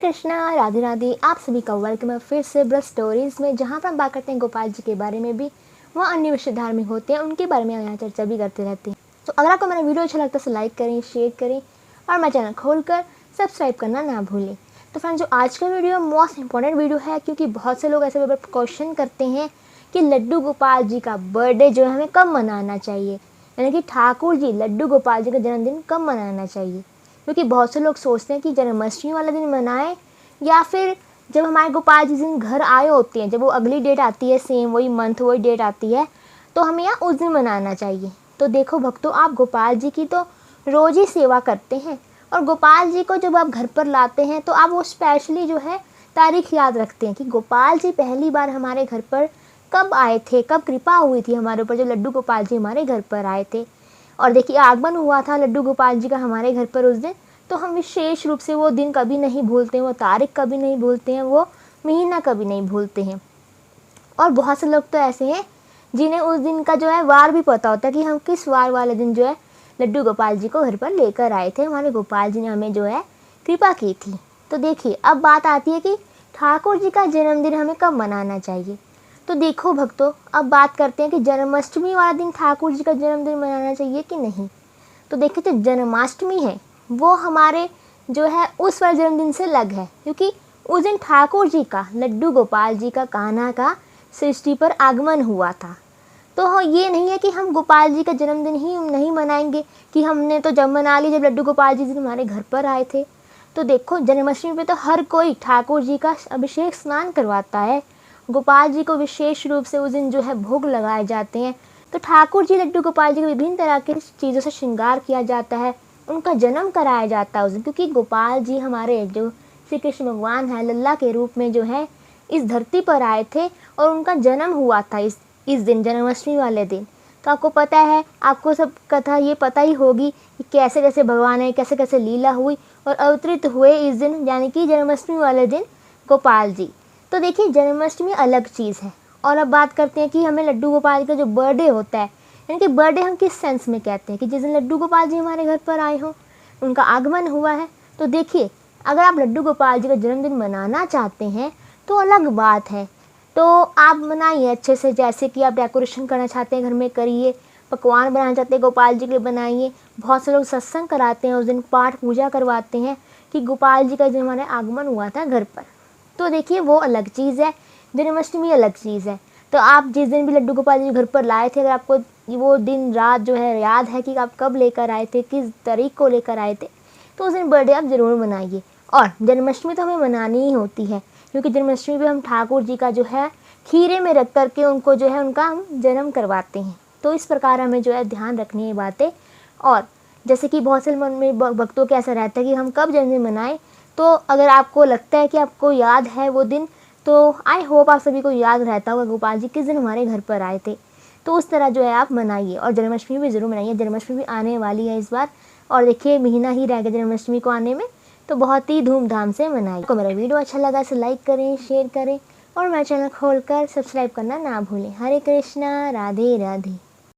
कृष्णा राधे राधे। आप सभी का वेलकम है फिर से ब्रश स्टोरीज में, जहाँ पर हम बात करते हैं गोपाल जी के बारे में भी, वह अन्य विषयधार में होते हैं उनके बारे में यहाँ चर्चा भी करते रहते हैं। तो अगर आपको मेरा वीडियो अच्छा लगता है तो लाइक करें, शेयर करें और मेरा चैनल खोलकर सब्सक्राइब करना ना भूलें। तो फ्रेंड्स, जो आज का वीडियो मोस्ट इंपॉर्टेंट वीडियो है, क्योंकि बहुत से लोग ऐसे क्वेश्चन करते हैं कि लड्डू गोपाल जी का बर्थडे जो है हमें कब मनाना चाहिए, यानी कि ठाकुर जी लड्डू गोपाल जी का जन्मदिन कब मनाना चाहिए। क्योंकि बहुत से लोग सोचते हैं कि जन्माष्टमी वाला दिन मनाएं या फिर जब हमारे गोपाल जी दिन घर आए होते हैं, जब वो अगली डेट आती है, सेम वही मंथ वही डेट आती है, तो हमें यहाँ उस दिन मनाना चाहिए। तो देखो भक्तों, आप गोपाल जी की तो रोज़ ही सेवा करते हैं और गोपाल जी को जब आप घर पर लाते हैं तो आप वो स्पेशली जो है तारीख याद रखते हैं कि गोपाल जी पहली बार हमारे घर पर कब आए थे, कब कृपा हुई थी हमारे ऊपर, जब लड्डू गोपाल जी हमारे घर पर आए थे। और देखिए, आगमन हुआ था लड्डू गोपाल जी का हमारे घर पर उस दिन, तो हम विशेष रूप से वो दिन कभी नहीं भूलते हैं, वो तारीख कभी नहीं भूलते हैं, वो महीना कभी नहीं भूलते हैं। और बहुत से लोग तो ऐसे हैं जिन्हें उस दिन का जो है वार भी पता होता है कि हम किस वार वाले दिन जो है लड्डू गोपाल जी को घर पर लेकर आए थे, हमारे गोपाल जी ने हमें जो है कृपा की थी। तो देखिए, अब बात आती है कि ठाकुर जी का जन्मदिन हमें कब मनाना चाहिए। तो देखो भक्तों, अब बात करते हैं कि जन्माष्टमी वाला दिन ठाकुर जी का जन्मदिन मनाना चाहिए कि नहीं। तो देखिए, जो जन्माष्टमी है वो हमारे जो है उस वाले जन्मदिन से अलग है, क्योंकि उस दिन ठाकुर जी का, लड्डू गोपाल जी का, कान्हा का सृष्टि पर आगमन हुआ था। तो ये नहीं है कि हम गोपाल जी का जन्मदिन ही नहीं मनाएंगे, कि हमने तो जब मना ली जब लड्डू गोपाल जी हमारे घर पर आए थे। तो देखो, जन्माष्टमी पे तो हर कोई ठाकुर जी का अभिषेक स्नान करवाता है, गोपाल जी को विशेष रूप से उस दिन जो है भोग लगाए जाते हैं। तो ठाकुर जी लड्डू गोपाल जी को विभिन्न तरह की चीज़ों से श्रृंगार किया जाता है, उनका जन्म कराया जाता है उस दिन, क्योंकि गोपाल जी हमारे जो श्री कृष्ण भगवान है लल्ला के रूप में जो है इस धरती पर आए थे और उनका जन्म हुआ था इस दिन, जन्माष्टमी वाले दिन। तो आपको पता है, आपको सब कथा ये पता ही होगी कि कैसे कैसे भगवान है, कैसे कैसे लीला हुई और अवतरित हुए इस दिन, यानी कि जन्माष्टमी वाले दिन गोपाल जी। तो देखिए, जन्माष्टमी अलग चीज़ है। और अब बात करते हैं कि हमें लड्डू गोपाल का जो बर्थडे होता है, यानी कि बर्थडे हम किस सेंस में कहते हैं कि जिस दिन लड्डू गोपाल जी हमारे घर पर आए हों, उनका आगमन हुआ है। तो देखिए, अगर आप लड्डू गोपाल जी का जन्मदिन मनाना चाहते हैं तो अलग बात है, तो आप मनाइए अच्छे से। जैसे कि आप डेकोरेशन करना चाहते हैं घर में, करिए। पकवान बनाना चाहते हैं गोपाल जी के लिए, बनाइए। बहुत से लोग सत्संग कराते हैं उस दिन, पाठ पूजा करवाते हैं कि गोपाल जी का जो हमारे आगमन हुआ था घर पर। तो देखिए, वो अलग चीज़ है, जन्माष्टमी अलग चीज़ है। तो आप जिस दिन भी लड्डू गोपाल जी घर पर लाए थे, अगर आपको वो दिन रात जो है याद है कि आप कब लेकर आए थे, किस तारीख को लेकर आए थे, तो उस दिन बर्थडे आप ज़रूर मनाइए। और जन्माष्टमी तो हमें मनानी ही होती है, क्योंकि जन्माष्टमी पे हम ठाकुर जी का जो है खीरे में रख करके उनको जो है उनका हम जन्म करवाते हैं। तो इस प्रकार हमें जो है ध्यान रखनी है बातें। और जैसे कि बहुत से मन में भक्तों के ऐसा रहता है कि हम कब जन्मदिन मनाएं, तो अगर आपको लगता है कि आपको याद है वो दिन, तो आई होप आप सभी को याद रहता होगा गोपाल जी किस दिन हमारे घर पर आए थे। तो उस तरह जो है आप मनाइए और जन्माष्टमी भी ज़रूर मनाइए। जन्माष्टमी भी आने वाली है इस बार, और देखिए महीना ही रह गया जन्माष्टमी को आने में, तो बहुत ही धूमधाम से मनाइए। को मेरा वीडियो अच्छा लगा तो लाइक करें, शेयर करें और मेरा चैनल खोलकर सब्सक्राइब करना ना भूलें। हरे कृष्णा, राधे राधे।